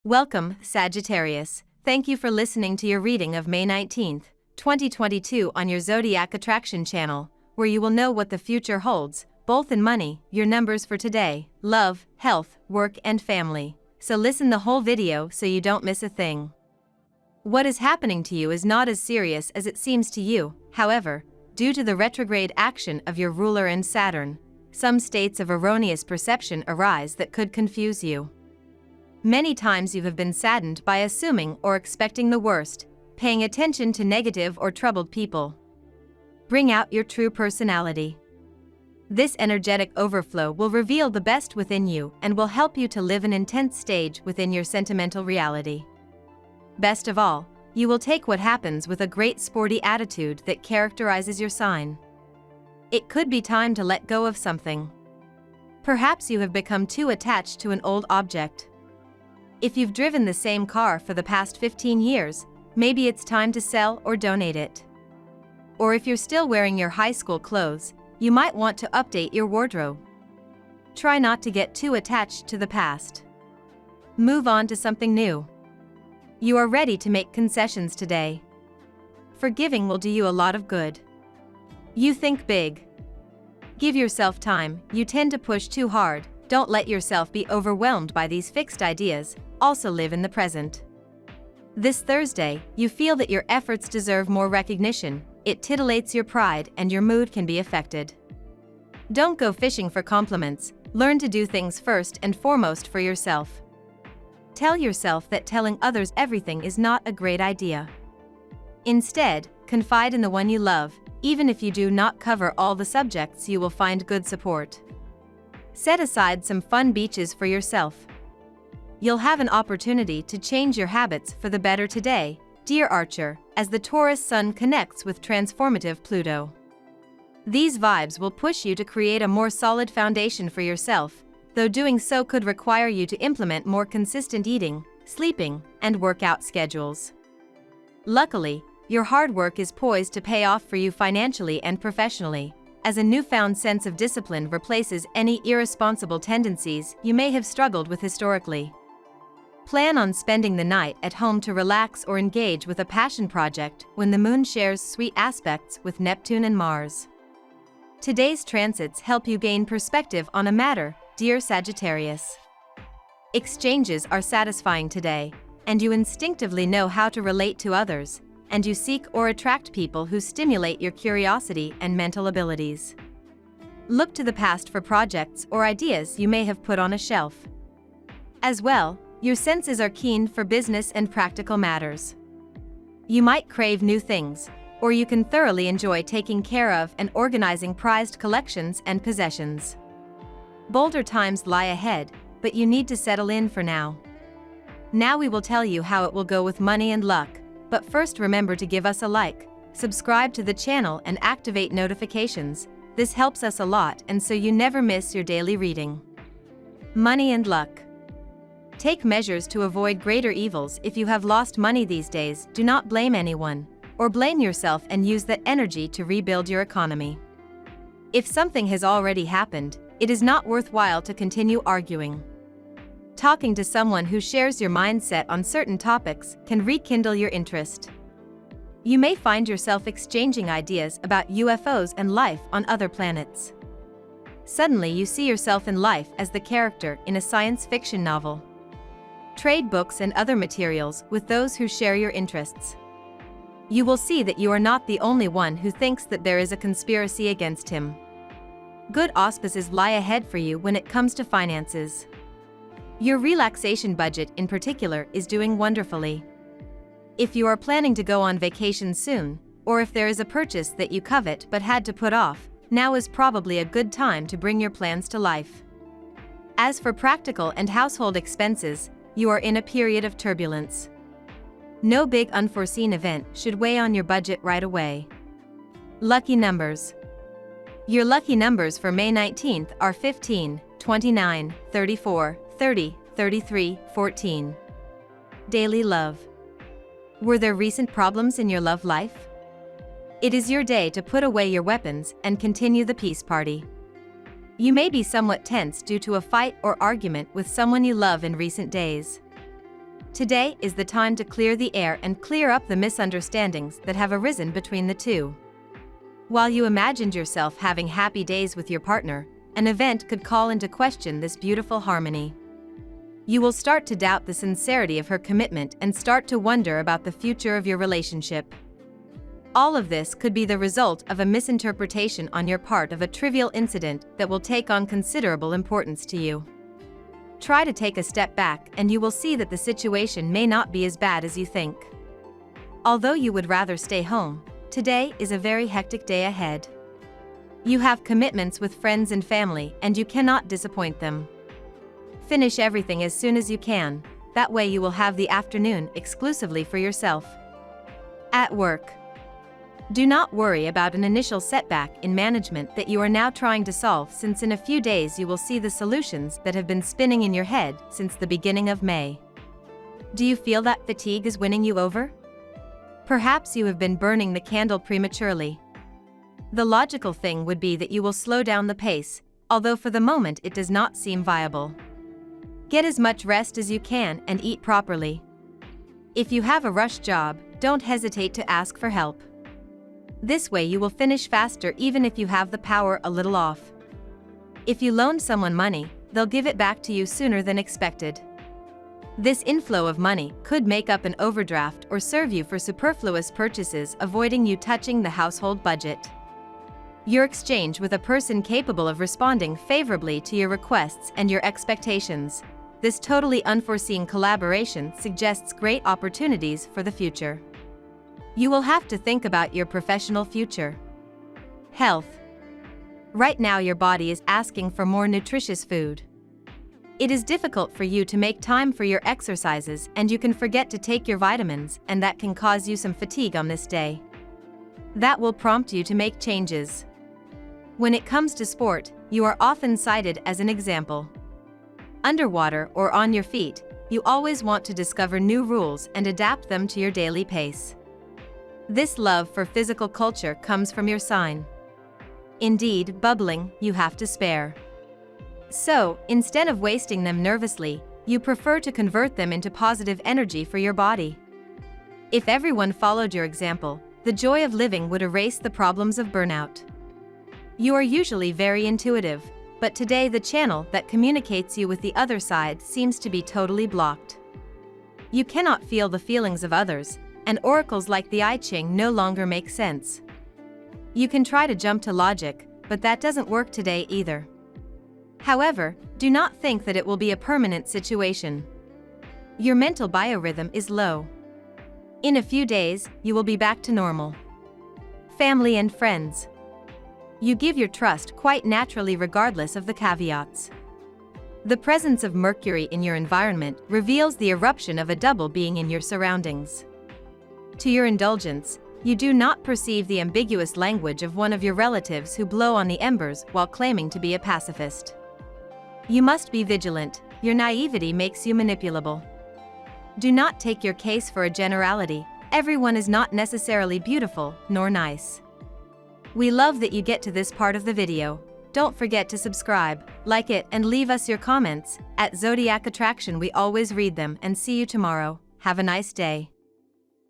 Welcome, Sagittarius. Thank you for listening to your reading of May 19th, 2022 on your Zodiac Attraction channel, where you will know what the future holds, both in money, your numbers for today, love, health, work and family. So listen the whole video so you don't miss a thing. What is happening to you is not as serious as it seems to you, however, due to the retrograde action of your ruler and Saturn, some states of erroneous perception arise that could confuse you. Many times you have been saddened by assuming or expecting the worst, paying attention to negative or troubled people. Bring out your true personality. This energetic overflow will reveal the best within you and will help you to live an intense stage within your sentimental reality. Best of all, you will take what happens with a great sporty attitude that characterizes your sign. It could be time to let go of something. Perhaps you have become too attached to an old object. If you've driven the same car for the past 15 years, maybe it's time to sell or donate it. Or if you're still wearing your high school clothes, you might want to update your wardrobe. Try not to get too attached to the past. Move on to something new. You are ready to make concessions today. Forgiving will do you a lot of good. You think big. Give yourself time. You tend to push too hard. Don't let yourself be overwhelmed by these fixed ideas. Also live in the present. This Thursday, you feel that your efforts deserve more recognition. It titillates your pride and your mood can be affected. Don't go fishing for compliments. Learn to do things first and foremost for yourself. Tell yourself that telling others everything is not a great idea. Instead, confide in the one you love. Even if you do not cover all the subjects, you will find good support. Set aside some fun beaches for yourself. You'll have an opportunity to change your habits for the better today, dear Archer, as the Taurus Sun connects with transformative Pluto. These vibes will push you to create a more solid foundation for yourself, though doing so could require you to implement more consistent eating, sleeping, and workout schedules. Luckily, your hard work is poised to pay off for you financially and professionally, as a newfound sense of discipline replaces any irresponsible tendencies you may have struggled with historically. Plan on spending the night at home to relax or engage with a passion project when the moon shares sweet aspects with Neptune and Mars. Today's transits help you gain perspective on a matter, dear Sagittarius. Exchanges are satisfying today, and you instinctively know how to relate to others, and you seek or attract people who stimulate your curiosity and mental abilities. Look to the past for projects or ideas you may have put on a shelf. As well, your senses are keen for business and practical matters. You might crave new things, or you can thoroughly enjoy taking care of and organizing prized collections and possessions. Bolder times lie ahead, but you need to settle in for now. Now we will tell you how it will go with money and luck, but first remember to give us a like, subscribe to the channel and activate notifications. This helps us a lot and so you never miss your daily reading. Money and luck. Take measures to avoid greater evils. If you have lost money these days, do not blame anyone, or blame yourself and use that energy to rebuild your economy. If something has already happened, it is not worthwhile to continue arguing. Talking to someone who shares your mindset on certain topics can rekindle your interest. You may find yourself exchanging ideas about UFOs and life on other planets. Suddenly you see yourself in life as the character in a science fiction novel. Trade books and other materials with those who share your interests. You will see that you are not the only one who thinks that there is a conspiracy against him. Good auspices lie ahead for you when it comes to finances. Your relaxation budget in particular is doing wonderfully. If you are planning to go on vacation soon, or if there is a purchase that you covet but had to put off, now is probably a good time to bring your plans to life. As for practical and household expenses, you are in a period of turbulence. No big unforeseen event should weigh on your budget right away. Lucky numbers. Your lucky numbers for May 19th are 15, 29, 34, 30, 33, 14. Daily love. Were there recent problems in your love life? It is your day to put away your weapons and continue the peace party. You may be somewhat tense due to a fight or argument with someone you love in recent days. Today is the time to clear the air and clear up the misunderstandings that have arisen between the two. While you imagined yourself having happy days with your partner, an event could call into question this beautiful harmony. You will start to doubt the sincerity of her commitment and start to wonder about the future of your relationship. All of this could be the result of a misinterpretation on your part of a trivial incident that will take on considerable importance to you. Try to take a step back and you will see that the situation may not be as bad as you think. Although you would rather stay home, today is a very hectic day ahead. You have commitments with friends and family and you cannot disappoint them. Finish everything as soon as you can, that way you will have the afternoon exclusively for yourself. At work. Do not worry about an initial setback in management that you are now trying to solve, since in a few days you will see the solutions that have been spinning in your head since the beginning of May. Do you feel that fatigue is winning you over? Perhaps you have been burning the candle prematurely. The logical thing would be that you will slow down the pace, although for the moment it does not seem viable. Get as much rest as you can and eat properly. If you have a rush job, don't hesitate to ask for help. This way you will finish faster even if you have the power a little off. If you loan someone money, they'll give it back to you sooner than expected. This inflow of money could make up an overdraft or serve you for superfluous purchases, avoiding you touching the household budget. Your exchange with a person capable of responding favorably to your requests and your expectations. This totally unforeseen collaboration suggests great opportunities for the future. You will have to think about your professional future. Health. Right now your body is asking for more nutritious food. It is difficult for you to make time for your exercises and you can forget to take your vitamins, and that can cause you some fatigue on this day. That will prompt you to make changes. When it comes to sport, you are often cited as an example. Underwater or on your feet, you always want to discover new rules and adapt them to your daily pace. This love for physical culture comes from your sign. Indeed, bubbling, you have to spare. So, instead of wasting them nervously, you prefer to convert them into positive energy for your body. If everyone followed your example, the joy of living would erase the problems of burnout. You are usually very intuitive, but today the channel that communicates you with the other side seems to be totally blocked. You cannot feel the feelings of others, and oracles like the I Ching no longer make sense. You can try to jump to logic, but that doesn't work today either. However, do not think that it will be a permanent situation. Your mental biorhythm is low. In a few days, you will be back to normal. Family and friends. You give your trust quite naturally regardless of the caveats. The presence of Mercury in your environment reveals the eruption of a double being in your surroundings. To your indulgence, you do not perceive the ambiguous language of one of your relatives who blow on the embers while claiming to be a pacifist. You must be vigilant, your naivety makes you manipulable. Do not take your case for a generality, everyone is not necessarily beautiful nor nice. We love that you get to this part of the video. Don't forget to subscribe, like it, and leave us your comments. At Zodiac Attraction we always read them, and see you tomorrow. Have a nice day.